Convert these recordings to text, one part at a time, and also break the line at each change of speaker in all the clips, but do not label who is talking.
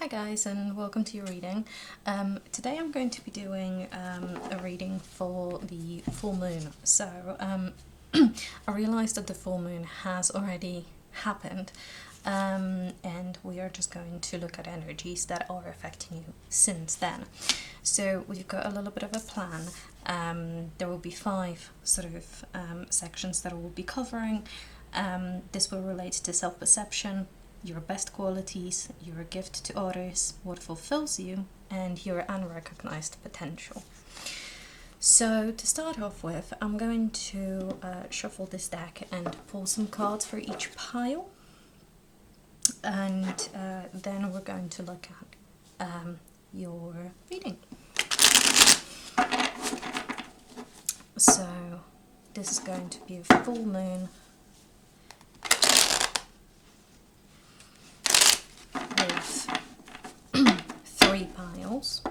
Hi guys, and welcome to your reading. Today I'm going to be doing a reading for the full moon. So I realized that the full moon has already happened, and we are just going to look at energies that are affecting you since then. So we've got a little bit of a plan. There will be 5 sort of sections that I will be covering. This will relate to self-perception, your best qualities, your gift to others, what fulfills you, and your unrecognized potential. So to start off with, I'm going to shuffle this deck and pull some cards for each pile, and then we're going to look at your reading. So this is going to be a full moon with 3 piles.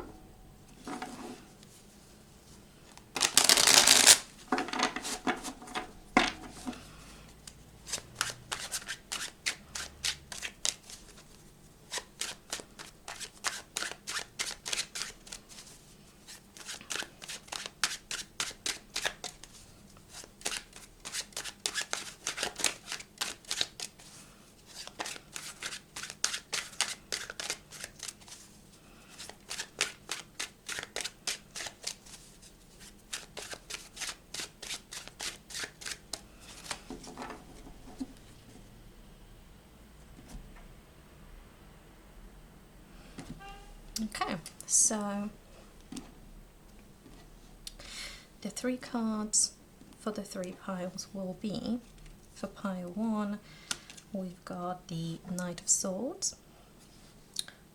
Okay, so the 3 cards for the 3 piles will be, for pile 1, we've got the Knight of Swords.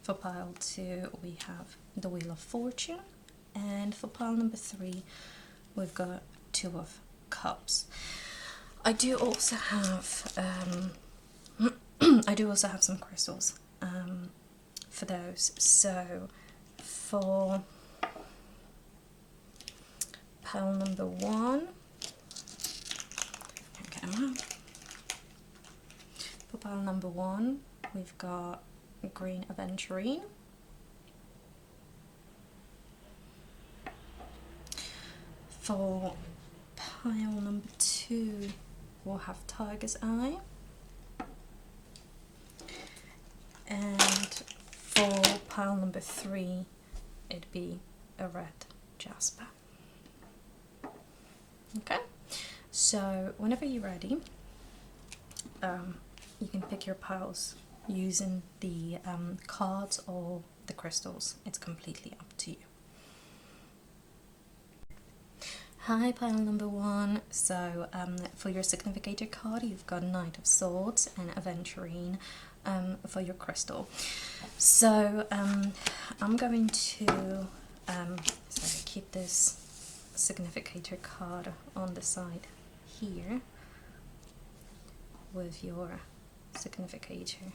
For pile 2, we have the Wheel of Fortune. And for pile number 3, we've got 2 of Cups. I do also have some crystals for those. So for pile number 1, for pile number 1, we've got Green Aventurine. For pile number 2, we'll have Tiger's Eye. And for pile number 3, it'd be a Red Jasper. Okay, so whenever you're ready, you can pick your piles using the cards or the crystals. It's completely up to you. Hi, pile number 1. So for your significator card, you've got Knight of Swords and Aventurine for your crystal. So I'm going to keep this significator card on the side here with your significator.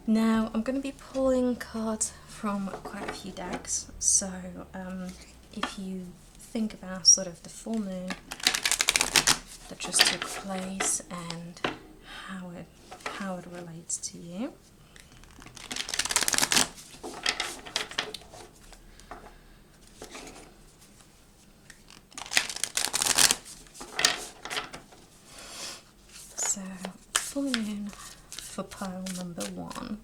Now I'm going to be pulling cards from quite a few decks, so if you think about sort of the full moon that just took place and how it relates to you. So full moon for pile number 1.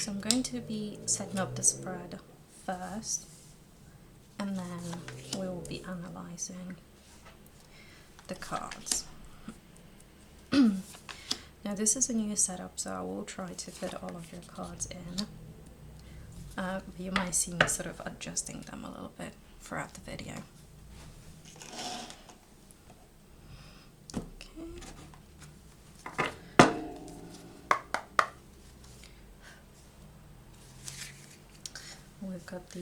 I'm going to be setting up the spread first, and then we will be analysing the cards. Now this is a new setup, so I will try to fit all of your cards in, but you might see me sort of adjusting them a little bit throughout the video. Okay. got the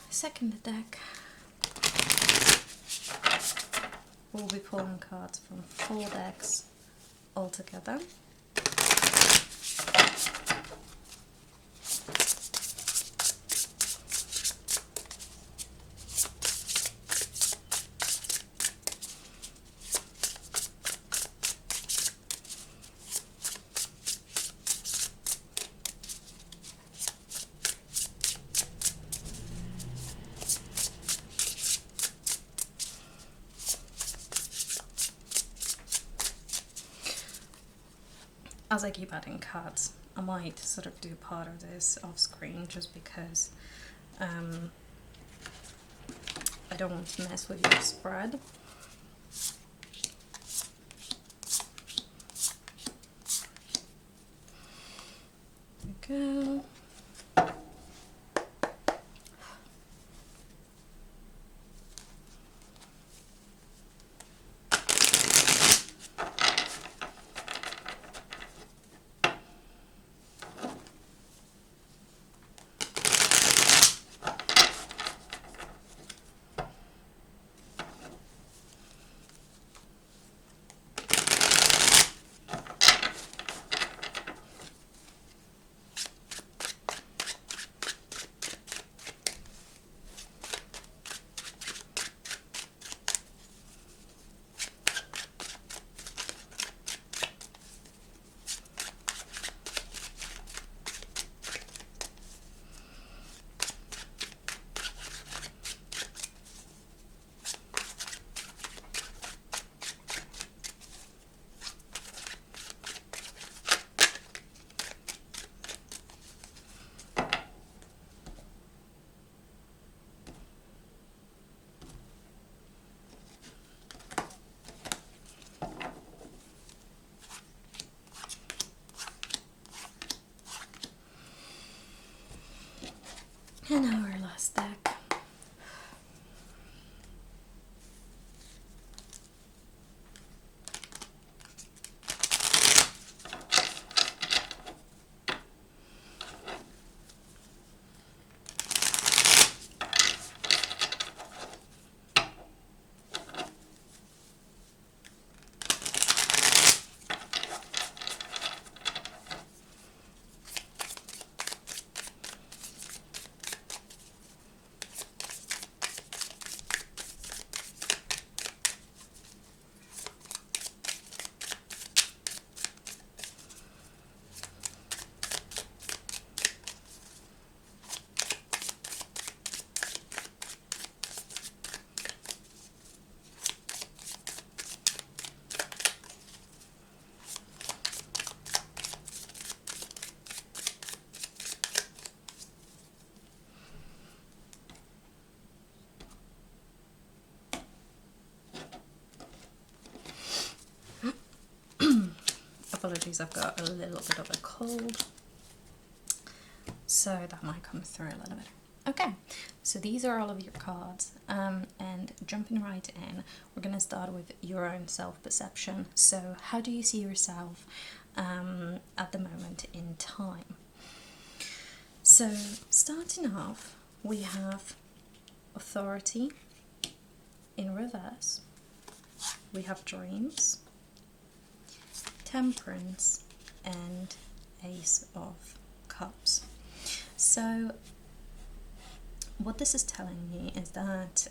second deck. We'll be pulling cards from 4 decks altogether. As I keep adding cards, I might sort of do part of this off screen just because I don't want to mess with your spread. There we go. And our last deck. Apologies, I've got a little bit of a cold, so that might come through a little bit. Okay, so these are all of your cards, and jumping right in, we're going to start with your own self-perception. So how do you see yourself at the moment in time? So starting off, we have authority in reverse, we have dreams, temperance, and ace of cups. So what this is telling me is that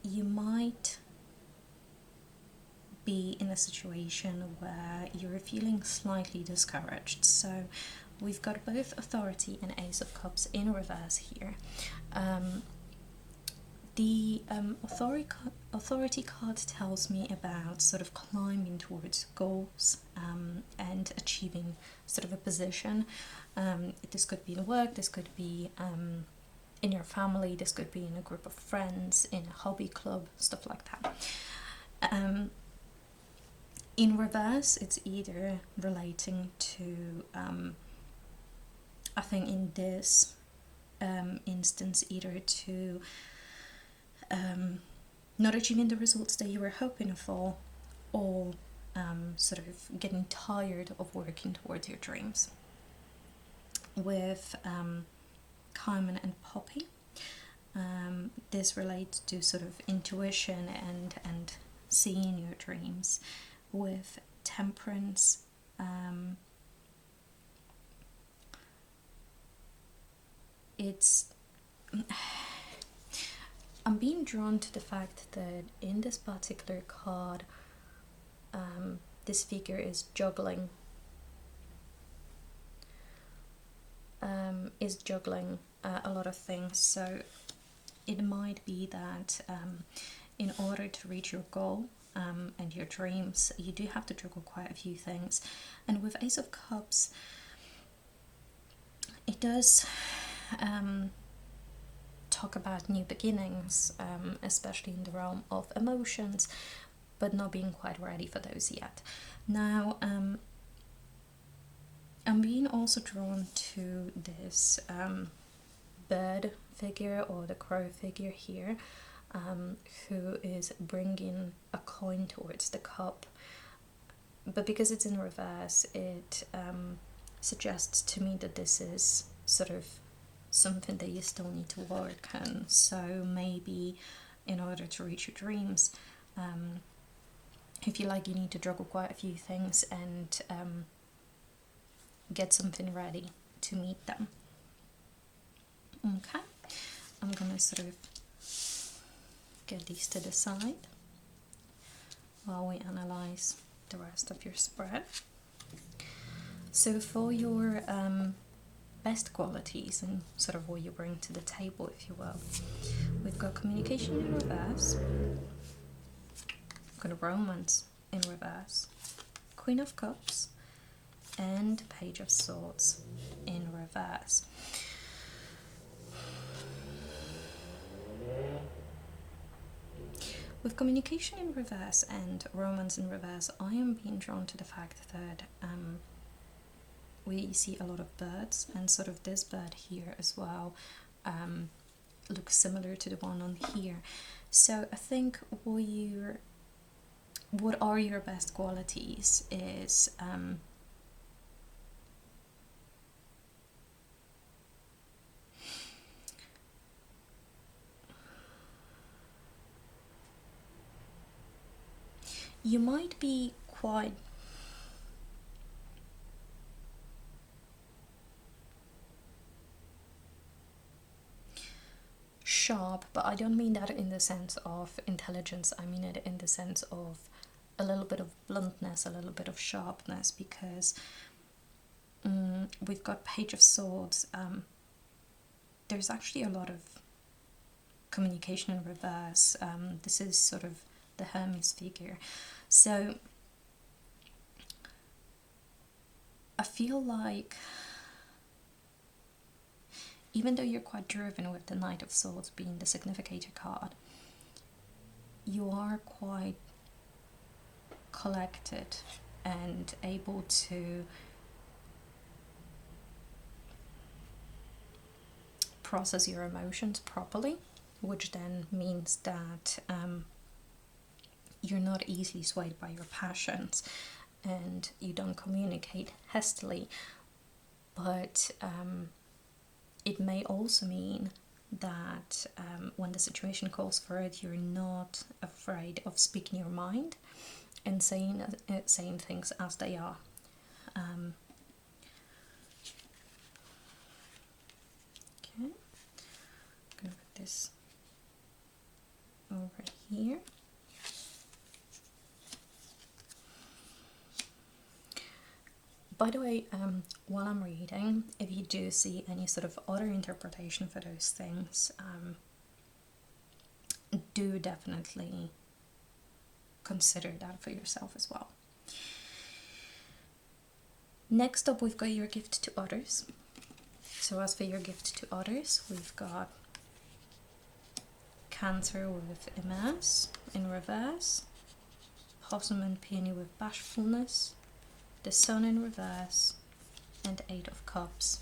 you might be in a situation where you're feeling slightly discouraged. So we've got both authority and ace of cups in reverse here. The authority card tells me about sort of climbing towards goals and achieving sort of a position. This could be in work, this could be in your family, this could be in a group of friends, in a hobby club, stuff like that. In reverse, it's either relating to, I think in this instance, either to not achieving the results that you were hoping for, or sort of getting tired of working towards your dreams. With Carmen and Poppy, this relates to sort of intuition and seeing your dreams. With Temperance, I'm being drawn to the fact that in this particular card, this figure is juggling a lot of things. So it might be that in order to reach your goal and your dreams, you do have to juggle quite a few things. And with Ace of Cups, it does talk about new beginnings, especially in the realm of emotions, but not being quite ready for those yet. Now, I'm being also drawn to this bird figure, or the crow figure here, who is bringing a coin towards the cup. But because it's in reverse, it suggests to me that this is sort of something that you still need to work on. So maybe in order to reach your dreams, if you like, you need to juggle quite a few things and get something ready to meet them. Okay, I'm gonna sort of get these to the side while we analyze the rest of your spread. So for your best qualities and sort of what you bring to the table, if you will, we've got communication in reverse, we've got romance in reverse, Queen of Cups, and Page of Swords in reverse. With communication in reverse and romance in reverse, I am being drawn to the fact that we see a lot of birds, and sort of this bird here as well looks similar to the one on here. So I think what are your best qualities is you might be quite sharp, but I don't mean that in the sense of intelligence. I mean it in the sense of a little bit of bluntness, a little bit of sharpness, because we've got Page of Swords. There's actually a lot of communication in reverse. This is sort of the Hermes figure. So I feel like even though you're quite driven with the Knight of Swords being the significator card, you are quite collected and able to process your emotions properly, which then means that you're not easily swayed by your passions and you don't communicate hastily. But it may also mean that when the situation calls for it, you're not afraid of speaking your mind and saying things as they are. Okay, I'm gonna put this over here. By the way, while I'm reading, if you do see any sort of other interpretation for those things, do definitely consider that for yourself as well. Next up, we've got your gift to others. So as for your gift to others, we've got Cancer with MS in reverse, Possum and Peony with Bashfulness, the Sun in reverse, and Eight of Cups.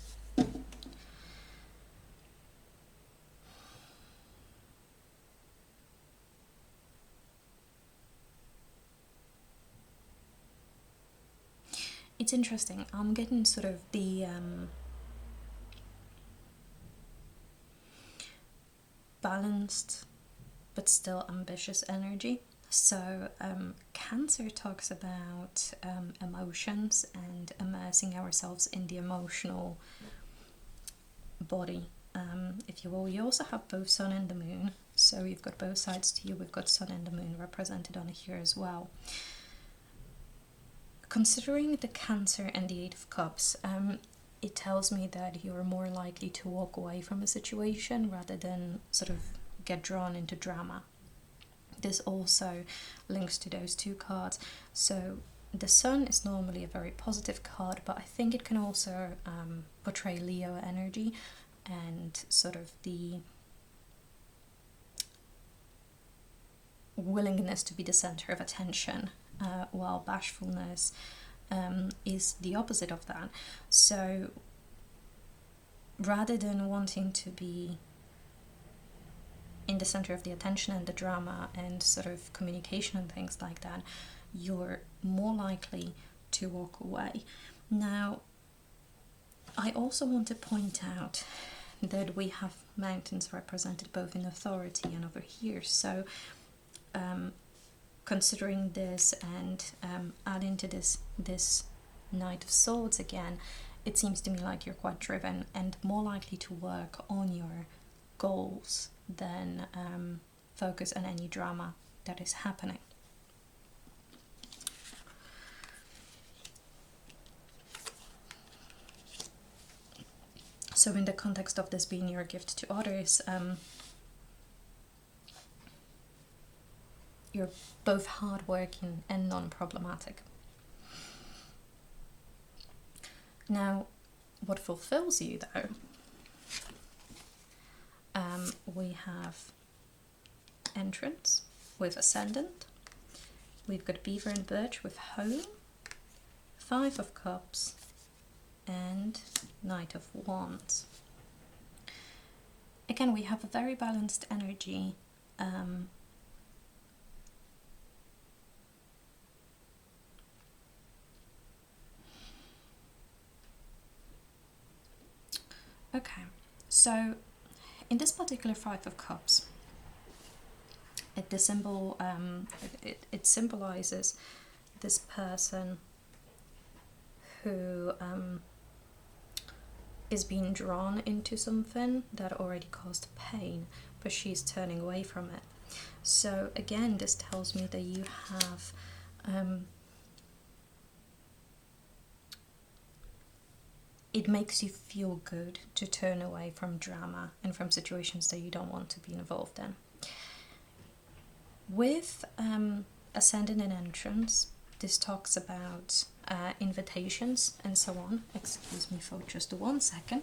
it's interesting. I'm getting sort of the balanced but still ambitious energy. So Cancer talks about emotions and immersing ourselves in the emotional body, if you will. You also have both Sun and the Moon, so you've got both sides to you. We've got Sun and the Moon represented on here as well. Considering the Cancer and the Eight of Cups, it tells me that you're more likely to walk away from a situation rather than sort of get drawn into drama. This also links to those two cards. So the Sun is normally a very positive card, but I think it can also portray Leo energy and sort of the willingness to be the center of attention, while bashfulness is the opposite of that. So rather than wanting to be in the center of the attention and the drama and sort of communication and things like that, you're more likely to walk away. Now, I also want to point out that we have mountains represented both in authority and over here. So considering this and adding to this Knight of Swords again, it seems to me like you're quite driven and more likely to work on your goals than focus on any drama that is happening. So in the context of this being your gift to others, you're both hardworking and non-problematic. Now, what fulfills you though, we have Entrance with Ascendant, we've got Beaver and Birch with Home, Five of Cups, and Knight of Wands. Again, we have a very balanced energy. Okay, so in this particular Five of Cups, it symbolizes this person who is being drawn into something that already caused pain, but she's turning away from it. So again, this tells me that you have it makes you feel good to turn away from drama and from situations that you don't want to be involved in. With Ascendant and Entrance, this talks about invitations and so on. Excuse me for just 1 second.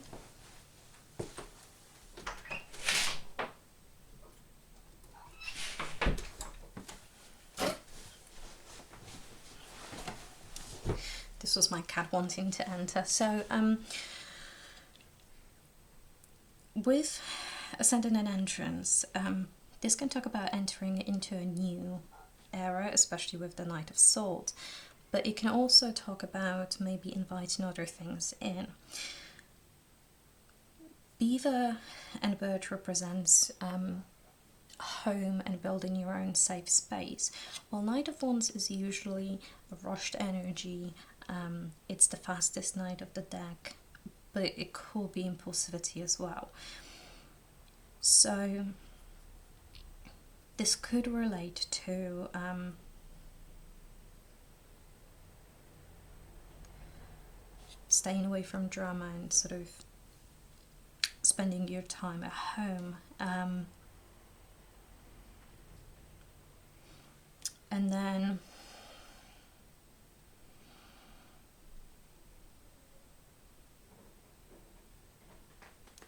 This was my cat wanting to enter. So with Ascendant and Entrance, this can talk about entering into a new era, especially with the Knight of Swords, but it can also talk about maybe inviting other things in. Beaver and Birch represents home and building your own safe space, while Knight of Wands is usually a rushed energy. It's the fastest knight of the deck, but it could be impulsivity as well. So this could relate to staying away from drama and sort of spending your time at home. And then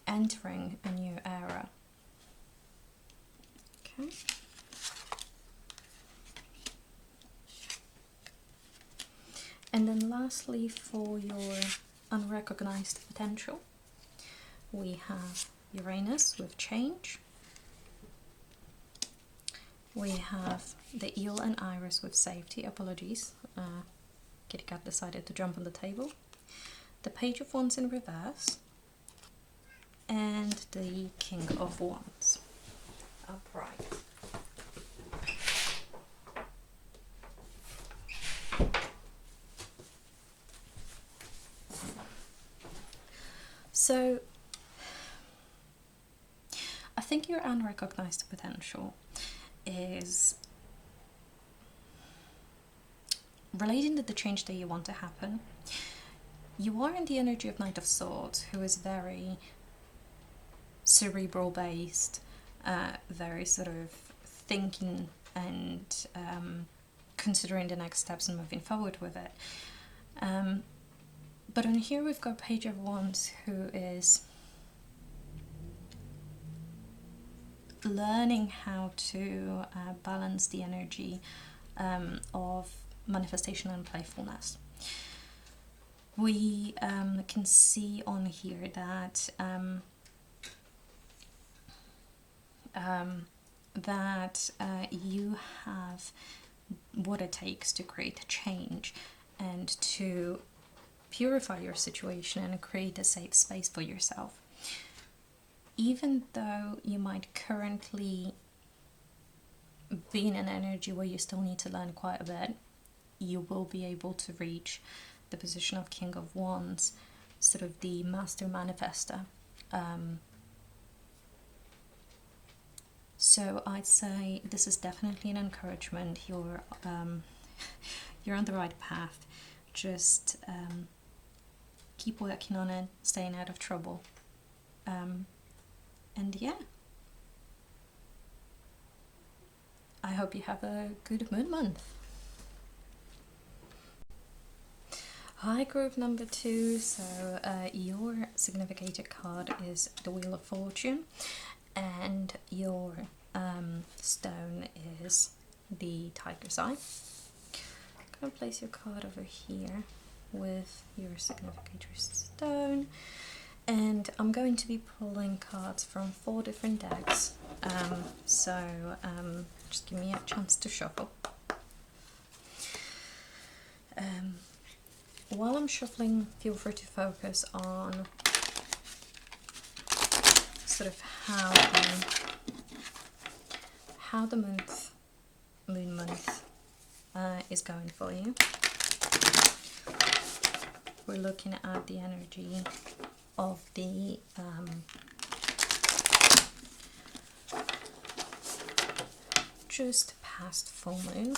entering a new era. Okay. And then lastly, for your unrecognized potential, we have Uranus with change. We have the Eel and Iris with safety. Apologies, Kitty Cat decided to jump on the table. The Page of Wands in reverse. And the King of Wands upright. So, I think your unrecognized potential is relating to the change that you want to happen. You are in the energy of Knight of Swords, who is very cerebral based, very sort of thinking and considering the next steps and moving forward with it. But on here we've got Page of Wands, who is learning how to balance the energy of manifestation and playfulness. We can see on here that you have what it takes to create change and to purify your situation and create a safe space for yourself. Even though you might currently be in an energy where you still need to learn quite a bit, you will be able to reach the position of King of Wands, sort of the master manifester. So I'd say this is definitely an encouragement. You're on the right path. Just keep working on it, staying out of trouble. And yeah, I hope you have a good moon month. Hi group number 2, so your significator card is the Wheel of Fortune, and your stone is the Tiger's Eye. I'm going to place your card over here with your significator stone, and I'm going to be pulling cards from 4 different decks, so just give me a chance to shuffle. While I'm shuffling, feel free to focus on sort of how the moon month is going for you. We're looking at the energy of the just past full moon.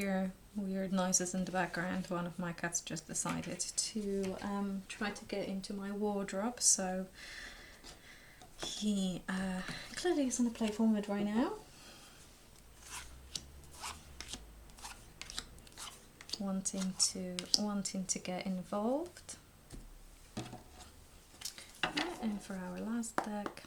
hear weird noises in the background, one of my cats just decided to try to get into my wardrobe, so he clearly is in a playful mood right now. Wanting to get involved. And for our last deck,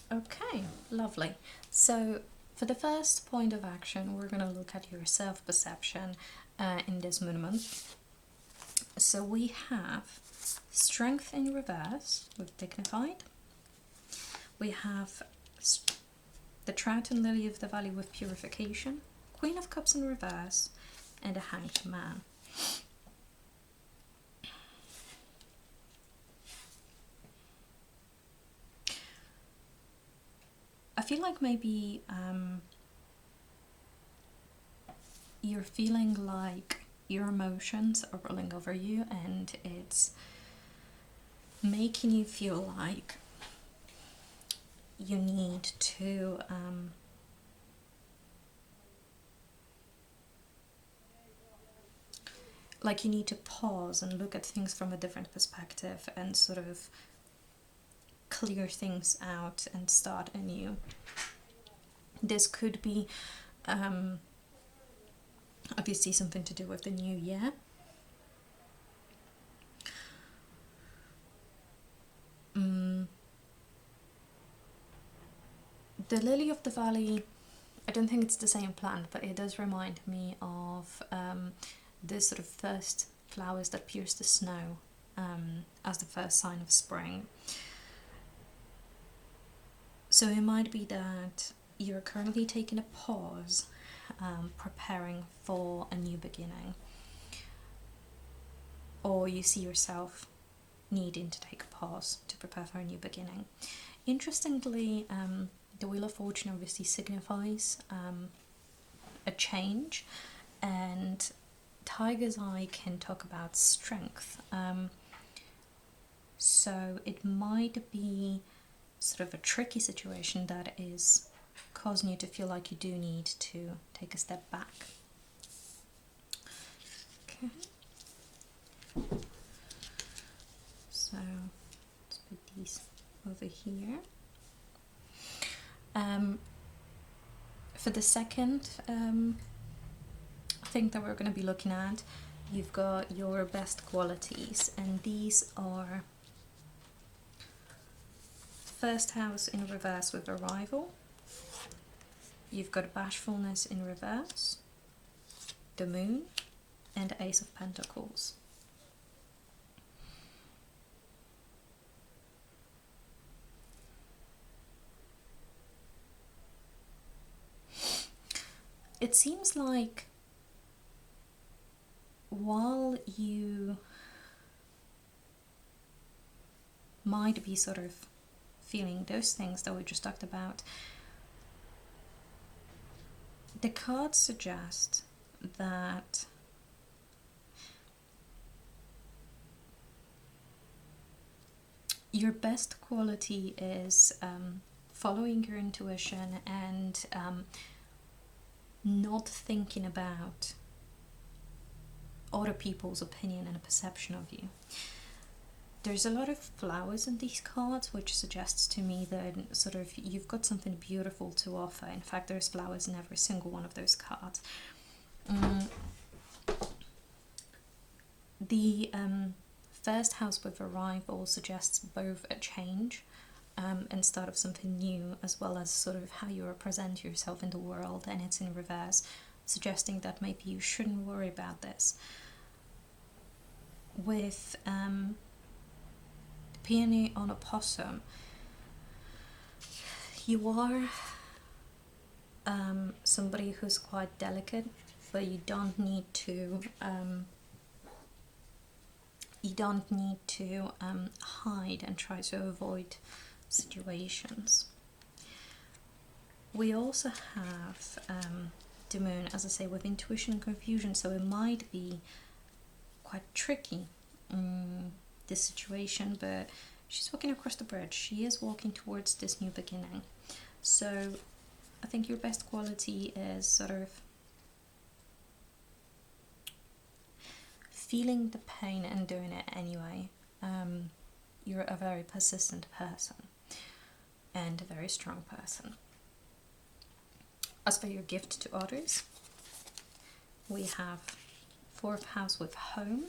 okay, lovely. So for the first point of action, we're going to look at your self-perception in this movement. So we have Strength in reverse with Dignified. We have the Trout and Lily of the Valley with Purification, Queen of Cups in reverse, and a Hanged Man. I feel like maybe you're feeling like your emotions are rolling over you, and it's making you feel like you need to pause and look at things from a different perspective and sort of clear things out and start anew. This could be obviously something to do with the new year. The Lily of the Valley, I don't think it's the same plant, but it does remind me of the sort of first flowers that pierce the snow as the first sign of spring. So it might be that you're currently taking a pause, preparing for a new beginning, or you see yourself needing to take a pause to prepare for a new beginning. Interestingly, the Wheel of Fortune obviously signifies a change, and Tiger's Eye can talk about strength. So it might be sort of a tricky situation that is causing you to feel like you do need to take a step back. Okay. So let's put these over here. For the second thing that we're going to be looking at, you've got your best qualities, and these are first house in reverse with Arrival. You've got Bashfulness in reverse, the Moon, and Ace of Pentacles. It seems like while you might be sort of feeling those things that we just talked about, the cards suggest that your best quality is following your intuition and not thinking about other people's opinion and perception of you. there's a lot of flowers in these cards, which suggests to me that sort of you've got something beautiful to offer. In fact, there's flowers in every single one of those cards. The first house with arrival suggests both a change and start of something new, as well as sort of how you represent yourself in the world, and it's in reverse, suggesting that maybe you shouldn't worry about this. With the peony on a possum, you are somebody who's quite delicate, but you don't need to hide and try to avoid situations. We also have the moon, as I say, with intuition and confusion, so it might be quite tricky, this situation, but she's walking across the bridge. She is walking towards this new beginning. So I think your best quality is sort of feeling the pain and doing it anyway. You're a very persistent person and a very strong person. As for your gift to others, we have 4th house with home.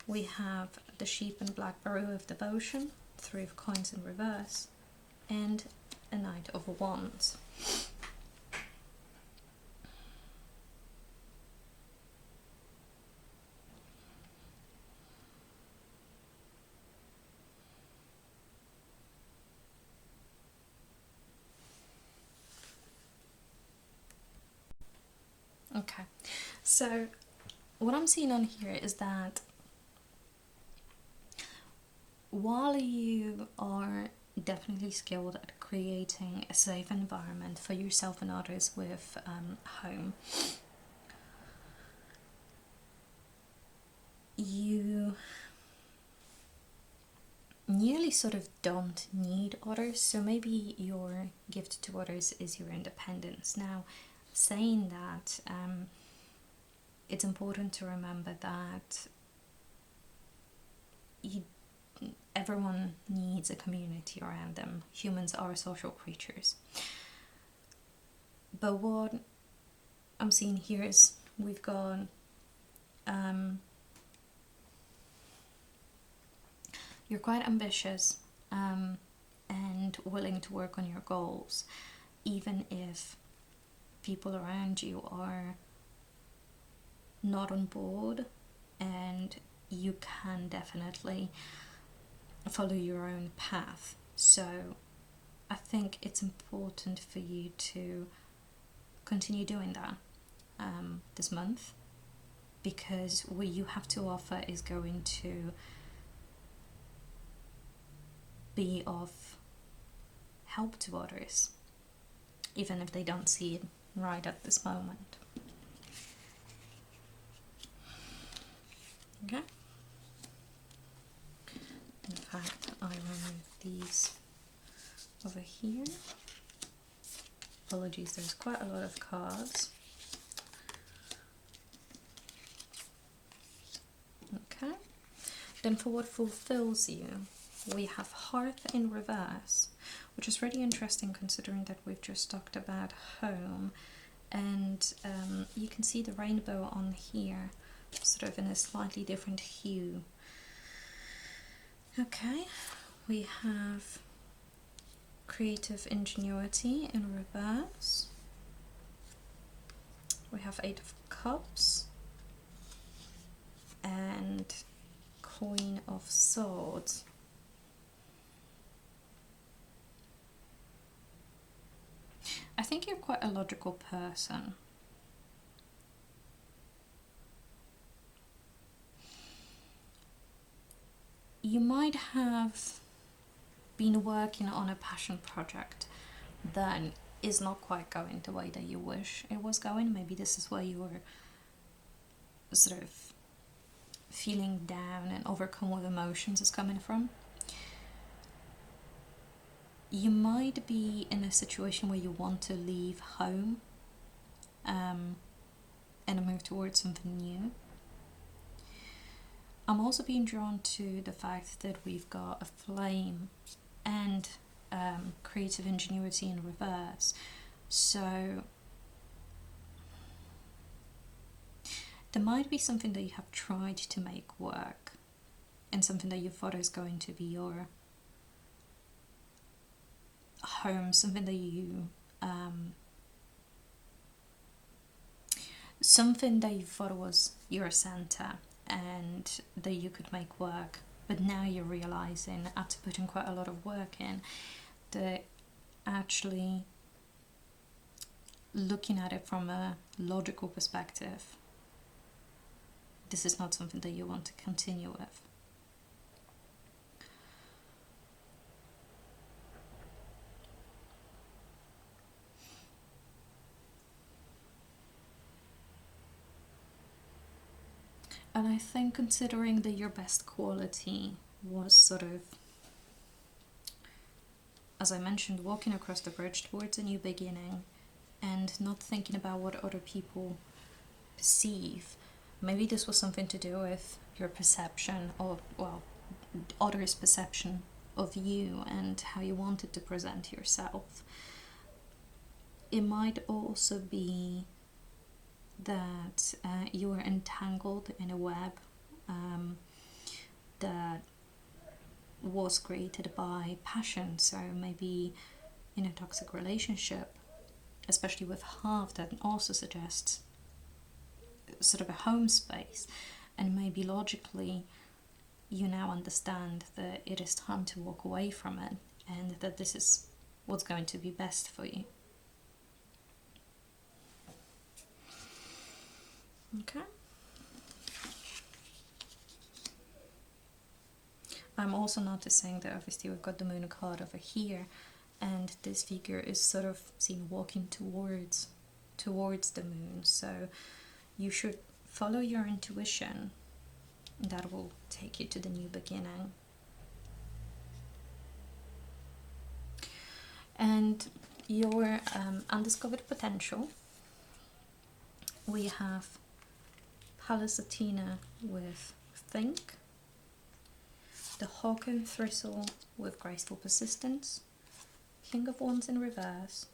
We have the sheep and blackberry with devotion, 3 of coins in reverse, and a knight of wands. Okay, so what I'm seeing on here is that while you are definitely skilled at creating a safe environment for yourself and others with home, you nearly sort of don't need others, so maybe your gift to others is your independence. Now, saying that, it's important to remember that everyone needs a community around them. Humans are social creatures. But what I'm seeing here is we've got you're quite ambitious and willing to work on your goals, even if people around you are not on board, and you can definitely follow your own path. So I think it's important for you to continue doing that this month, because what you have to offer is going to be of help to others, even if they don't see it right at this moment. Okay. In fact, I remove these over here. Apologies, there's quite a lot of cards. Okay. Then for what fulfills you, we have Hearth in reverse, which is really interesting considering that we've just talked about home, and you can see the rainbow on here, sort of in a slightly different hue. Okay, we have creative ingenuity in reverse. We have 8 of Cups and Queen of Swords. I think you're quite a logical person. You might have been working on a passion project that is not quite going the way that you wish it was going. Maybe this is where you were sort of feeling down and overcome with emotions is coming from. You might be in a situation where you want to leave home and move towards something new. I'm also being drawn to the fact that we've got a flame and creative ingenuity in reverse. So there might be something that you have tried to make work and something that you thought is going to be your home, something that you thought was your center and that you could make work, but now you're realizing, after putting quite a lot of work in, that actually looking at it from a logical perspective, this is not something that you want to continue with. And I think, considering that your best quality was sort of, as I mentioned, walking across the bridge towards a new beginning and not thinking about what other people perceive, maybe this was something to do with your perception of, well, others' perception of you and how you wanted to present yourself. It might also be that you were entangled in a web that was created by passion. So maybe in a toxic relationship, especially with half, that also suggests sort of a home space, and maybe logically you now understand that it is time to walk away from it and that this is what's going to be best for you. Okay. I'm also noticing that obviously we've got the moon card over here, and this figure is sort of seen walking towards the moon. So you should follow your intuition. That will take you to the new beginning. And your undiscovered potential, we have Pallas Athena with Think, the Hawk and Thistle with Graceful Persistence, King of Wands in reverse,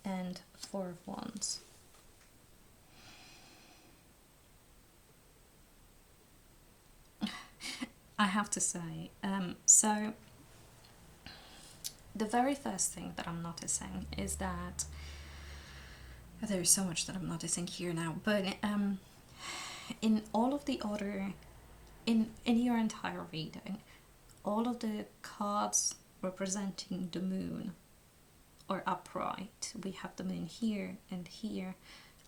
and Four of Wands. I have to say, so the very first thing that I'm noticing is that there's so much that I'm noticing here now, but in all of the other, in your entire reading, all of the cards representing the moon are upright. We have the moon here and here,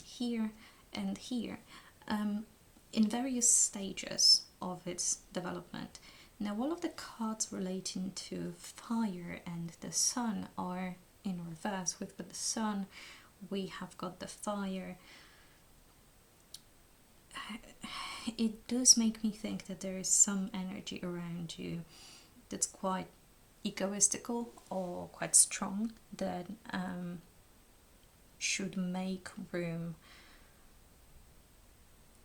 here and here, in various stages of its development. Now all of the cards relating to fire and the sun are in reverse. With the sun we have got the fire. It does make me think that there is some energy around you that's quite egoistical or quite strong, that should make room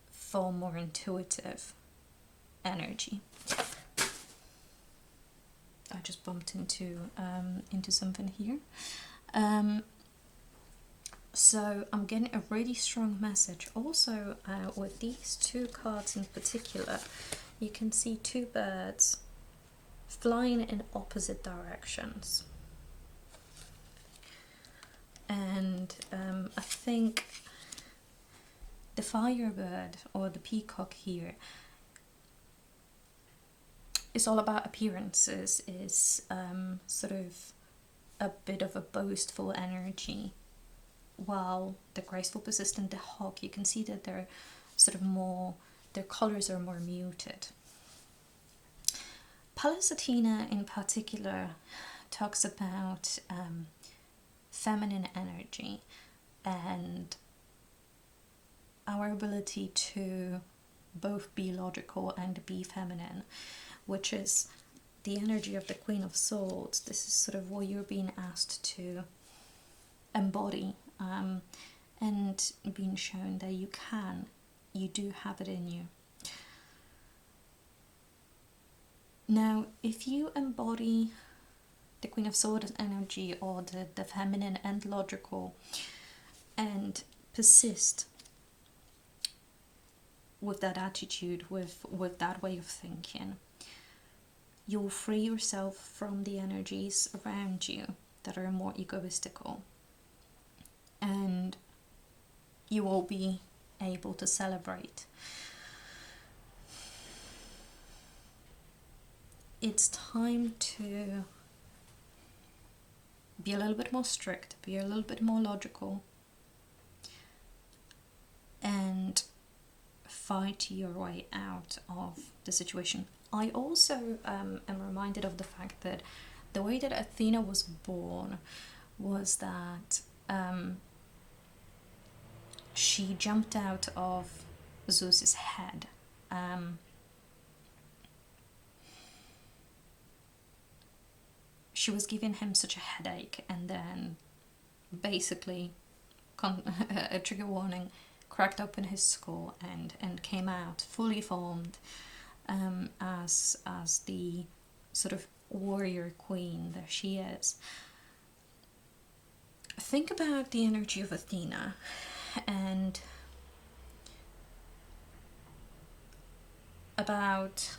for more intuitive energy. I just bumped into something here. So I'm getting a really strong message. Also, with these two cards in particular, you can see two birds flying in opposite directions. And I think the firebird or the peacock here is all about appearances, is sort of a bit of a boastful energy, while the graceful persistent, the hawk, you can see that they're sort of more, their colors are more muted. Pallas Athena in particular talks about feminine energy and our ability to both be logical and be feminine, which is the energy of the Queen of Swords. This is sort of what you're being asked to embody, and being shown that you do have it in you. Now, if you embody the Queen of Swords energy, or the feminine and logical, and persist with that attitude, with that way of thinking, you'll free yourself from the energies around you that are more egoistical, and you will be able to celebrate. It's time to be a little bit more strict, be a little bit more logical, and fight your way out of the situation. I also am reminded of the fact that the way that Athena was born was that she jumped out of Zeus's head. She was giving him such a headache, and then basically a trigger warning cracked open his skull and came out fully formed as the sort of warrior queen that she is. Think about the energy of Athena and about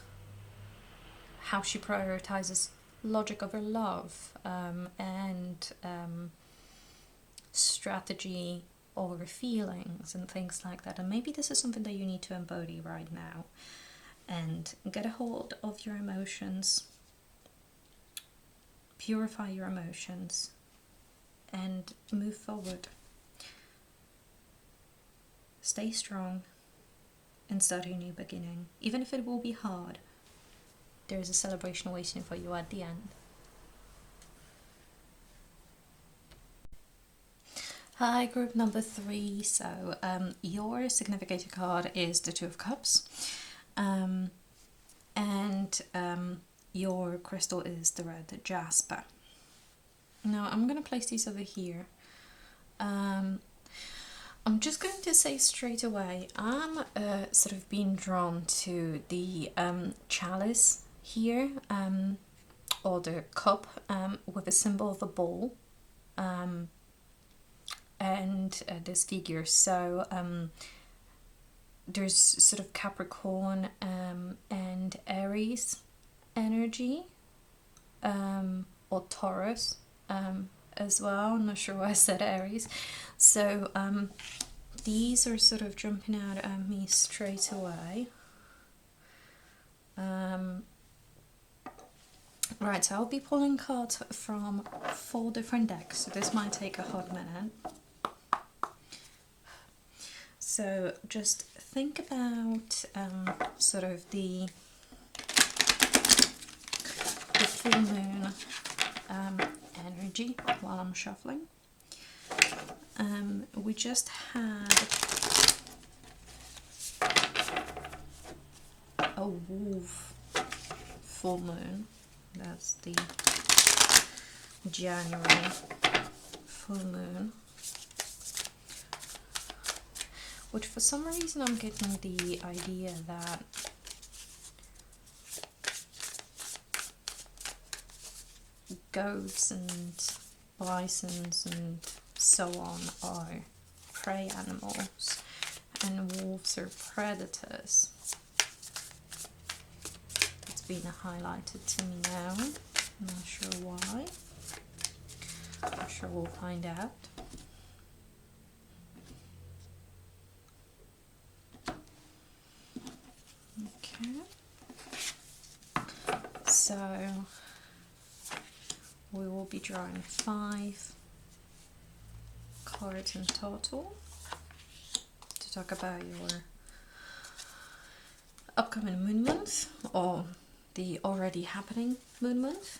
how she prioritizes logic over love, and strategy over feelings and things like that. And maybe this is something that you need to embody right now and get a hold of your emotions, purify your emotions, and move forward. Stay strong and start a new beginning. Even if it will be hard, there is a celebration waiting for you at the end. Hi, group number 3. So your significant card is the Two of Cups, and your crystal is the red jasper. Now I'm going to place these over here. I'm just going to say straight away, I'm sort of being drawn to the chalice here, or the cup, with a symbol of a bull, and this figure. So there's sort of Capricorn and Aries energy, or Taurus as well. I'm not sure why I said Aries. So these are sort of jumping out at me straight away. Right, so I'll be pulling cards from 4 different decks, so this might take a hot minute. So just think about sort of the full moon energy while I'm shuffling. We just had a wolf full moon. That's the January full moon, which for some reason I'm getting the idea that goats and bisons and so on are prey animals and wolves are predators. It's been highlighted to me now. I'm not sure why. I'm sure we'll find out. Okay. So we will be drawing 5 cards in total to talk about your upcoming moon month, or the already happening moon month.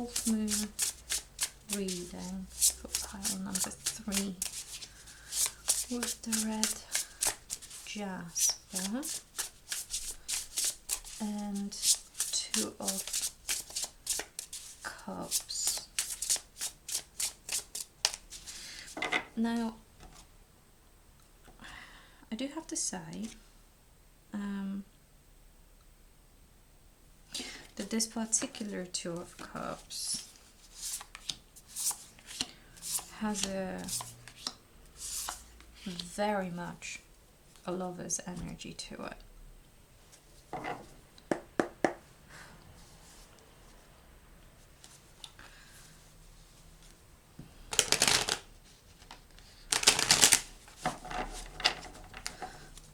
fourth moon reading for pile number 3 with the red jasper and 2 of cups. Now, I do have to say that this particular 2 of cups has a very much a lover's energy to it.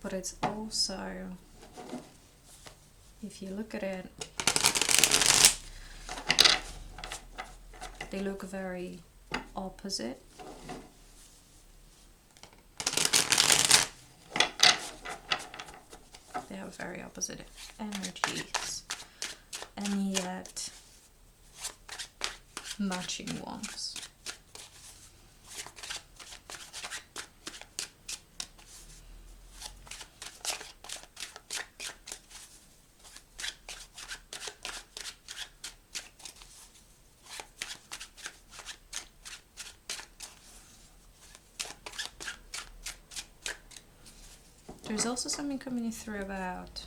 But it's also, if you look at it, they look very opposite. They have very opposite energies, and yet matching ones. There's also something coming through about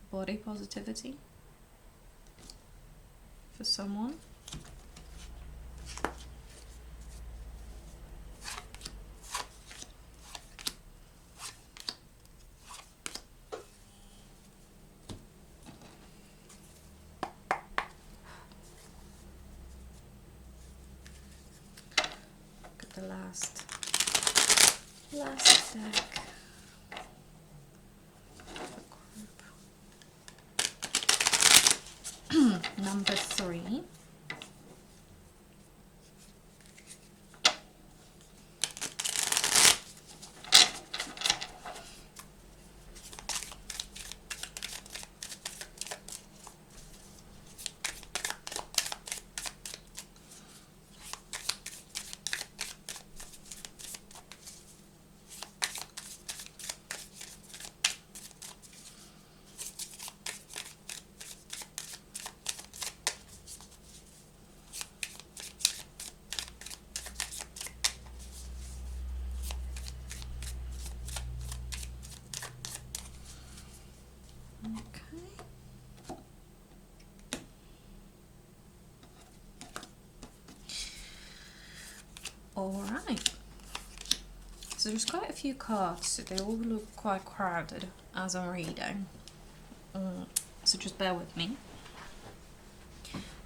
body positivity for someone. Look at the last deck. Number 3. Alright, so there's quite a few cards, so they all look quite crowded as I'm reading, so just bear with me.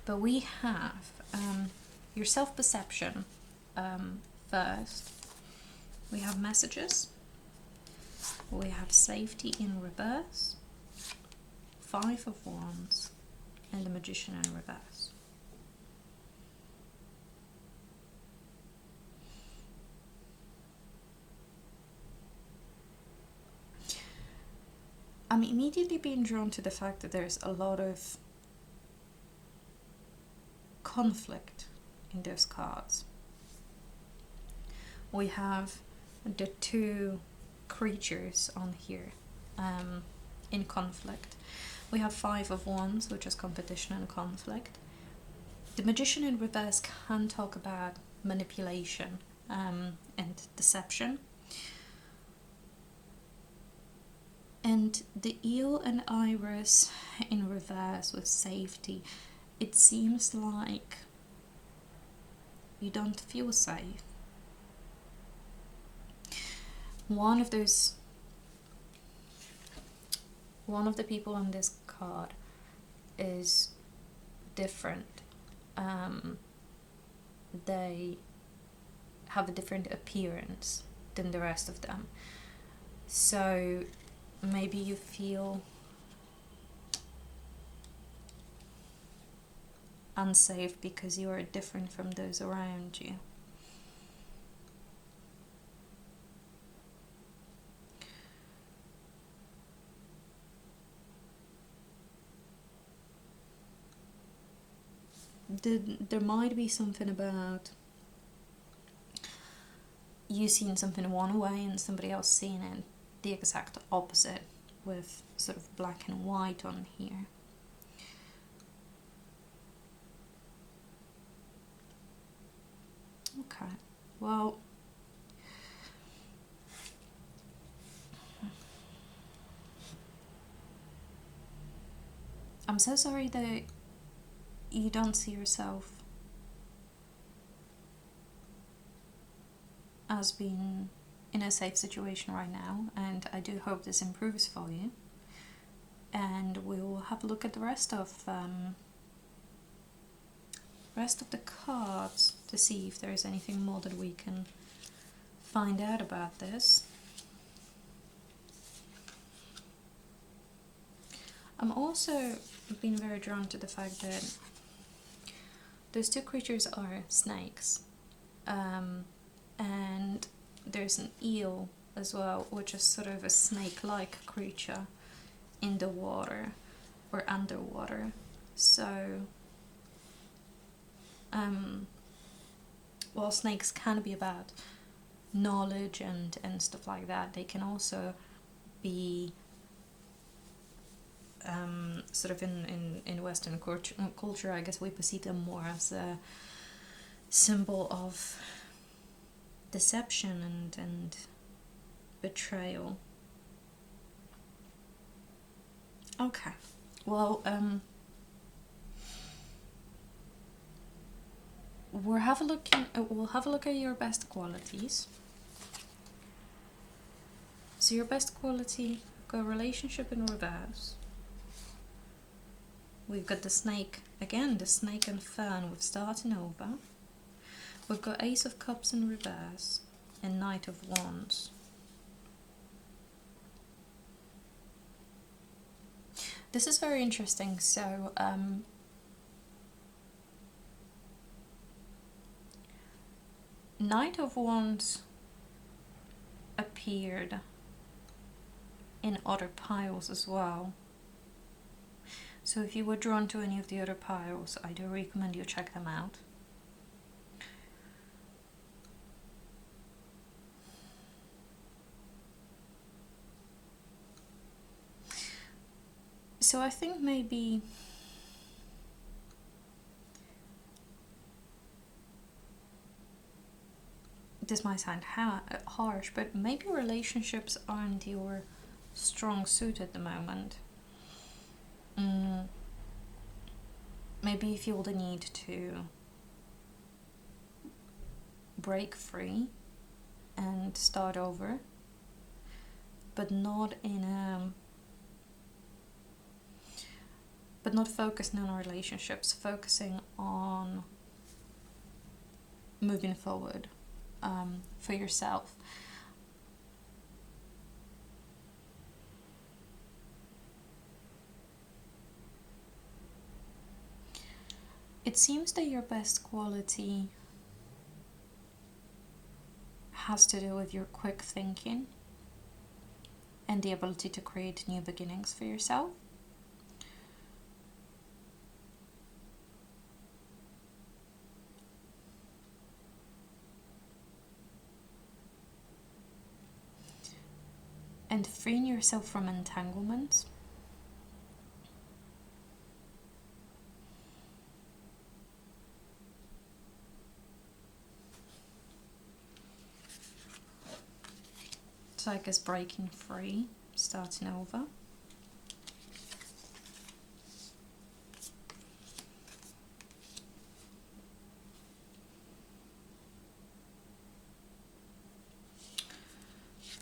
But we have your self-perception first, we have messages, we have safety in reverse, 5 of Wands, and the Magician in reverse. I'm immediately being drawn to the fact that there's a lot of conflict in those cards. We have the 2 creatures on here in conflict. We have 5 of Wands, which is competition and conflict. The Magician in reverse can talk about manipulation and deception. And the Eel and Iris in reverse with safety, it seems like you don't feel safe. One of the people on this card is different. They have a different appearance than the rest of them. So maybe you feel unsafe because you are different from those around you. there might be something about you seeing something one way and somebody else seeing it the exact opposite, with sort of black and white on here. Okay, well, I'm so sorry that you don't see yourself as being in a safe situation right now, and I do hope this improves for you. And we'll have a look at the rest of the cards to see if there is anything more that we can find out about this. I'm also being very drawn to the fact that those two creatures are snakes, and there's an eel as well, which is sort of a snake-like creature in the water or underwater. So while snakes can be about knowledge and stuff like that, they can also be sort of in Western culture, I guess we perceive them more as a symbol of deception and betrayal. Okay, well, we'll have a look at your best qualities. So your best quality, got relationship in reverse. We've got the snake, again, the snake and fern with starting over. We've got Ace of Cups in reverse and Knight of Wands. This is very interesting. So, Knight of Wands appeared in other piles as well. So if you were drawn to any of the other piles, I do recommend you check them out. So I think maybe this might sound harsh, but maybe relationships aren't your strong suit at the moment. Maybe you feel the need to break free and start over, but not focusing on relationships, focusing on moving forward for yourself. It seems that your best quality has to do with your quick thinking and the ability to create new beginnings for yourself. And freeing yourself from entanglements. So I guess breaking free, starting over.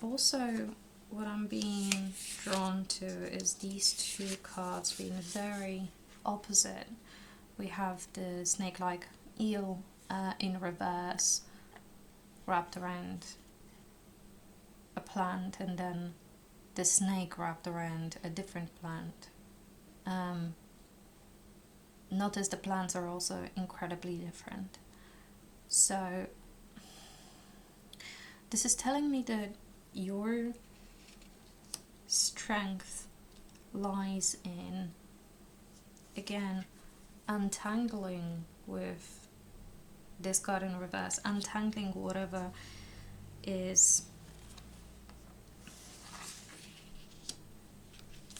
Also, what I'm being drawn to is these two cards being very opposite. We have the snake-like eel in reverse, wrapped around a plant, and then the snake wrapped around a different plant. Notice the plants are also incredibly different. So this is telling me that your strength lies in, again, untangling with this card in reverse, untangling whatever is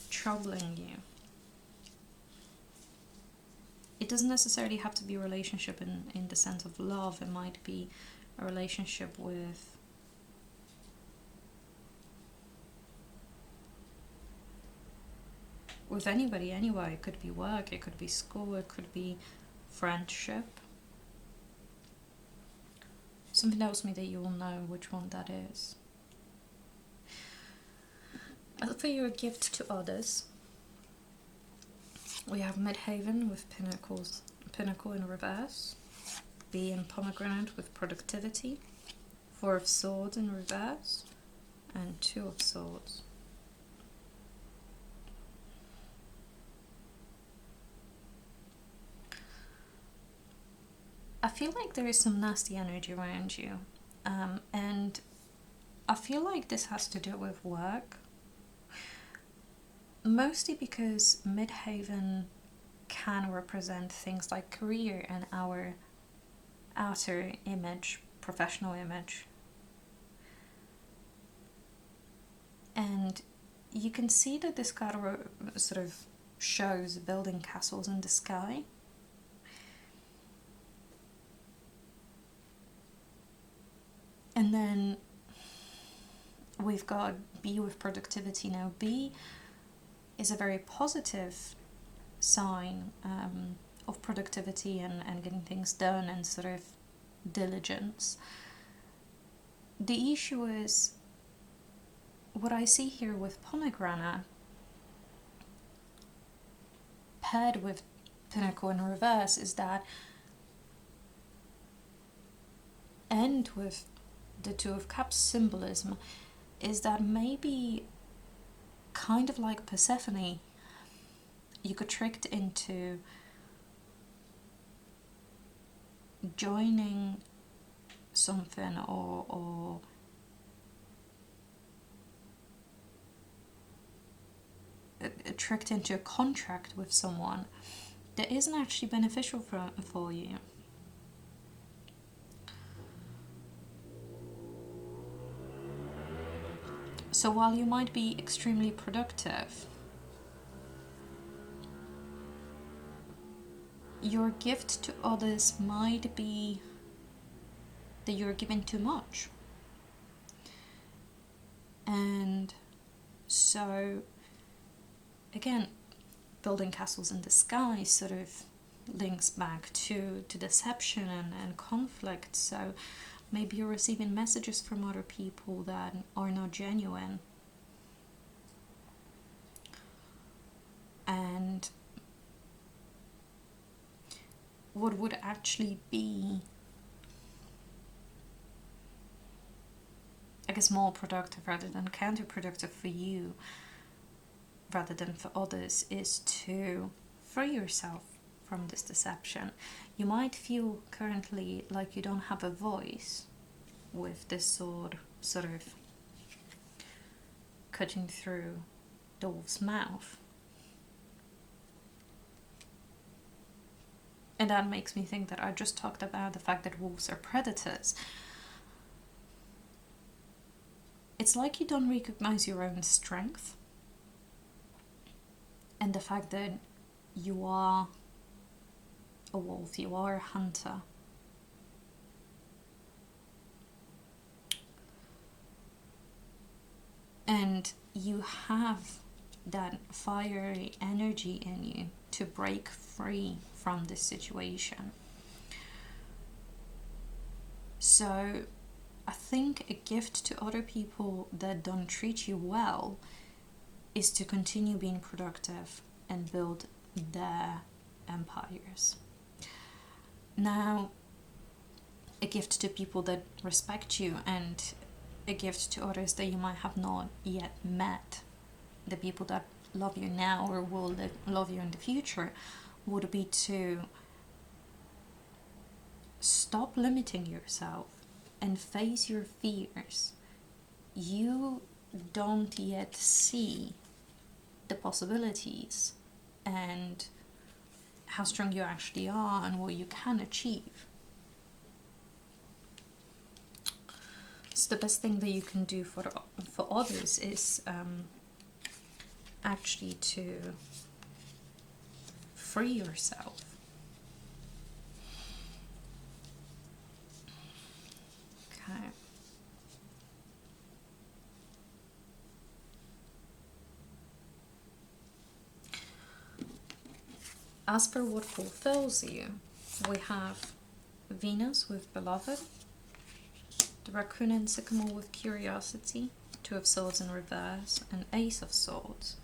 troubling you. It doesn't necessarily have to be a relationship in the sense of love. It might be a relationship with anybody, anyway. It could be work, it could be school, it could be friendship. Something tells me that you will know which one that is. As for your gift to others, we have Midhaven with Pinnacle in reverse, B and Pomegranate with Productivity, Four of Swords in reverse, and Two of Swords. I feel like there is some nasty energy around you, and I feel like this has to do with work. Mostly because Midhaven can represent things like career and our outer image, professional image. And you can see that this card sort of shows building castles in the sky. And then we've got B with Productivity. Now B is a very positive sign of productivity and getting things done and sort of diligence. The issue is, what I see here with Pomegranate paired with Pinnacle in reverse is that, and with the Two of Cups symbolism, is that maybe kind of like Persephone, you got tricked into joining something or tricked into a contract with someone that isn't actually beneficial for you. So while you might be extremely productive, your gift to others might be that you're giving too much. And so, again, building castles in the sky sort of links back to deception and conflict. So maybe you're receiving messages from other people that are not genuine. And what would actually be, I guess, more productive rather than counterproductive for you, rather than for others, is to free yourself from this deception. You might feel currently like you don't have a voice with this sword sort of cutting through the wolf's mouth. And that makes me think that I just talked about the fact that wolves are predators. It's like you don't recognize your own strength and the fact that you are a wolf, you are a hunter. And you have that fiery energy in you to break free from this situation. So I think a gift to other people that don't treat you well is to continue being productive and build their empires. Now, a gift to people that respect you and a gift to others that you might have not yet met, the people that love you now or will love you in the future, would be to stop limiting yourself and face your fears. You don't yet see the possibilities and how strong you actually are and what you can achieve. So the best thing that you can do for others is actually to free yourself. Okay. As per what fulfills you, we have Venus with Beloved, the Raccoon and Sycamore with Curiosity, Two of Swords in reverse, and Ace of Swords.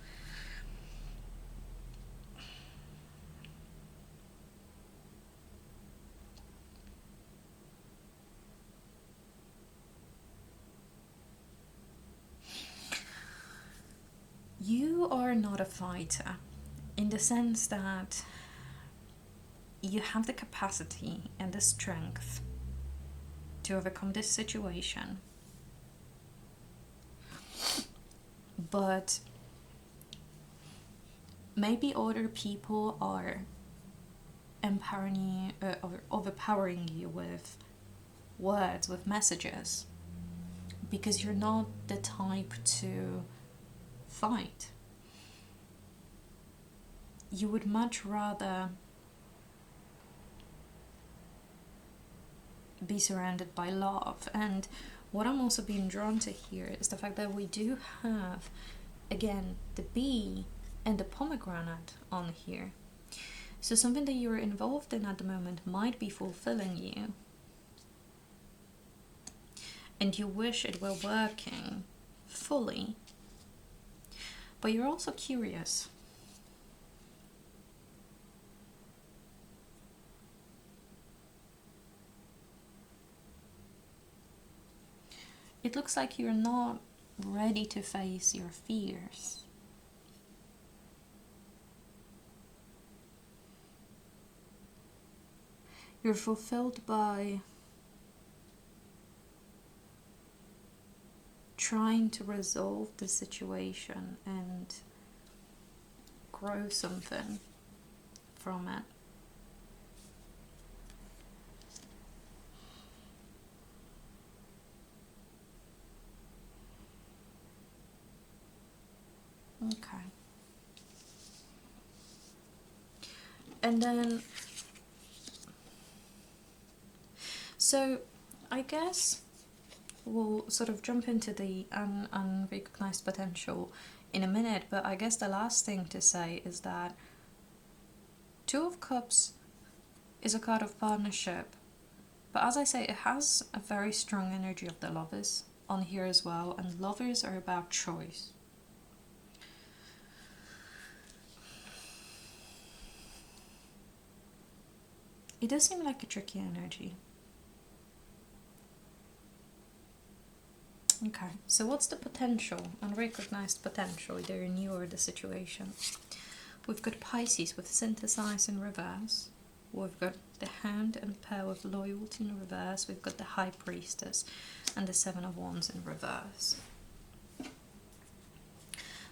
You are not a fighter in the sense that you have the capacity and the strength to overcome this situation, but maybe other people are empowering you, or overpowering you with words, with messages, because you're not the type to fight. You would much rather be surrounded by love. And what I'm also being drawn to here is the fact that we do have, again, the bee and the pomegranate on here. So something that you're involved in at the moment might be fulfilling you, and you wish it were working fully, but you're also curious. It looks like you're not ready to face your fears. You're fulfilled by trying to resolve the situation and grow something from it. Okay. And then, so I guess we'll sort of jump into the unrecognized potential in a minute, but I guess the last thing to say is that Two of Cups is a card of partnership, but as I say, it has a very strong energy of the Lovers on here as well, and Lovers are about choice. It does seem like a tricky energy. Okay, so what's the potential, unrecognized potential, either in you or the situation? We've got Pisces with Synthesize in reverse. We've got the Hound and Pair with Loyalty in reverse. We've got the High Priestess and the Seven of Wands in reverse.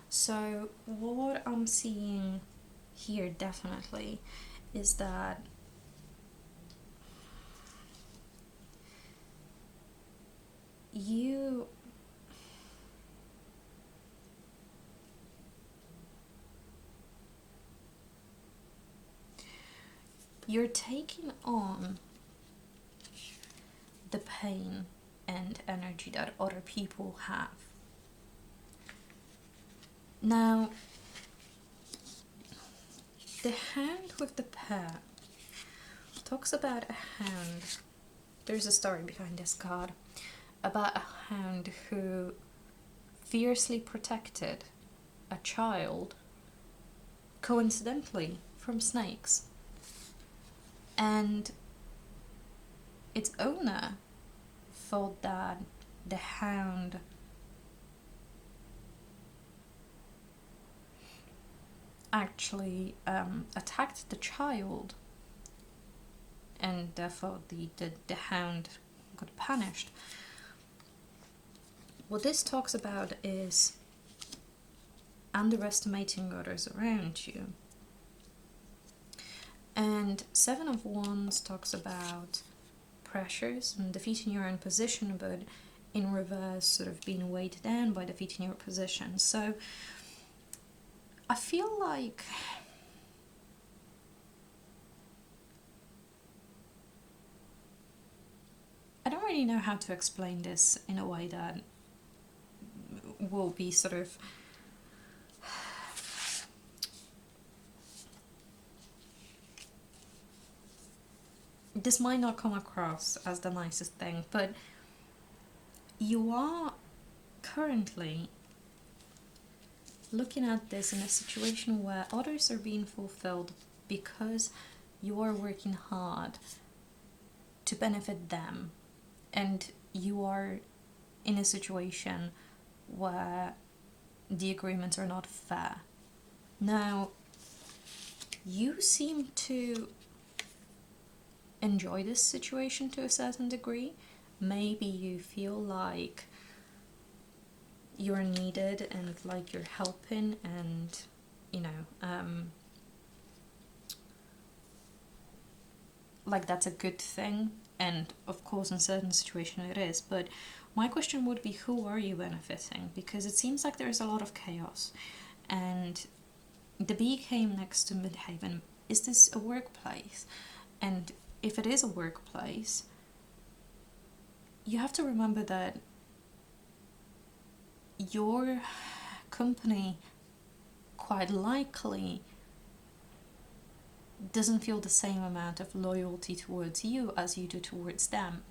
So what I'm seeing here definitely is that you're taking on the pain and energy that other people have. Now, the Hound with the Pair talks about a hound. There's a story behind this card about a hound who fiercely protected a child, coincidentally, from snakes. And its owner thought that the hound actually attacked the child, and therefore the hound got punished. What this talks about is underestimating others around you. And Seven of Wands talks about pressures and defeating your own position, but in reverse, sort of being weighed down by defeating your position. So I feel like I don't really know how to explain this in a way that will be sort of this might not come across as the nicest thing, but you are currently looking at this in a situation where others are being fulfilled because you are working hard to benefit them, and you are in a situation where the agreements are not fair. Now, you seem to enjoy this situation to a certain degree. Maybe you feel like you're needed and like you're helping, and you know, like that's a good thing, and of course in certain situations it is, but my question would be, who are you benefiting? Because it seems like there's a lot of chaos, and the bee came next to Midhaven. Is this a workplace? And if it is a workplace, you have to remember that your company quite likely doesn't feel the same amount of loyalty towards you as you do towards them.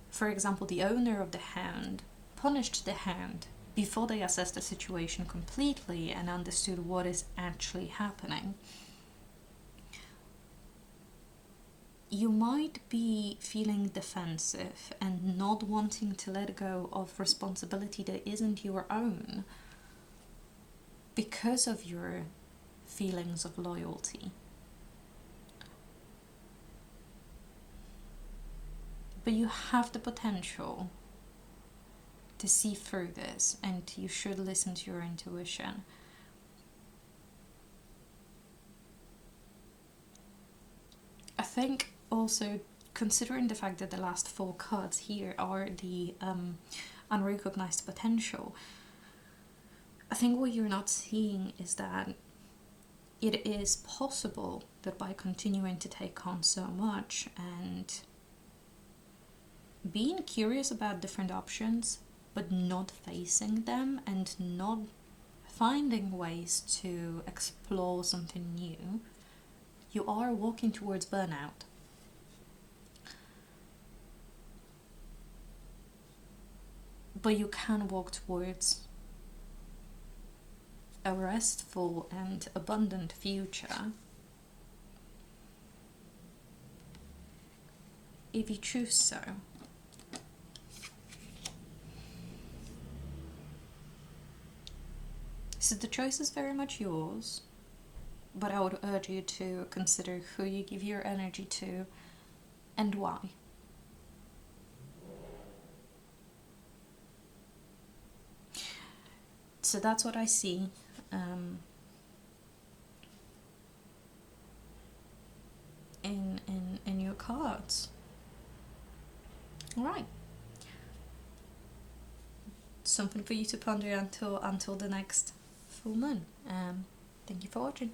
For example, the owner of the hound punished the hound before they assessed the situation completely and understood what is actually happening. You might be feeling defensive and not wanting to let go of responsibility that isn't your own because of your feelings of loyalty. But you have the potential to see through this, and you should listen to your intuition. I think also, considering the fact that the last 4 cards here are the unrecognized potential, I think what you're not seeing is that it is possible that by continuing to take on so much and being curious about different options but not facing them and not finding ways to explore something new, you are walking towards burnout. But you can walk towards a restful and abundant future if you choose so. So the choice is very much yours, but I would urge you to consider who you give your energy to and why. So that's what I see. In your cards. All right. Something for you to ponder until the next full moon. Thank you for watching.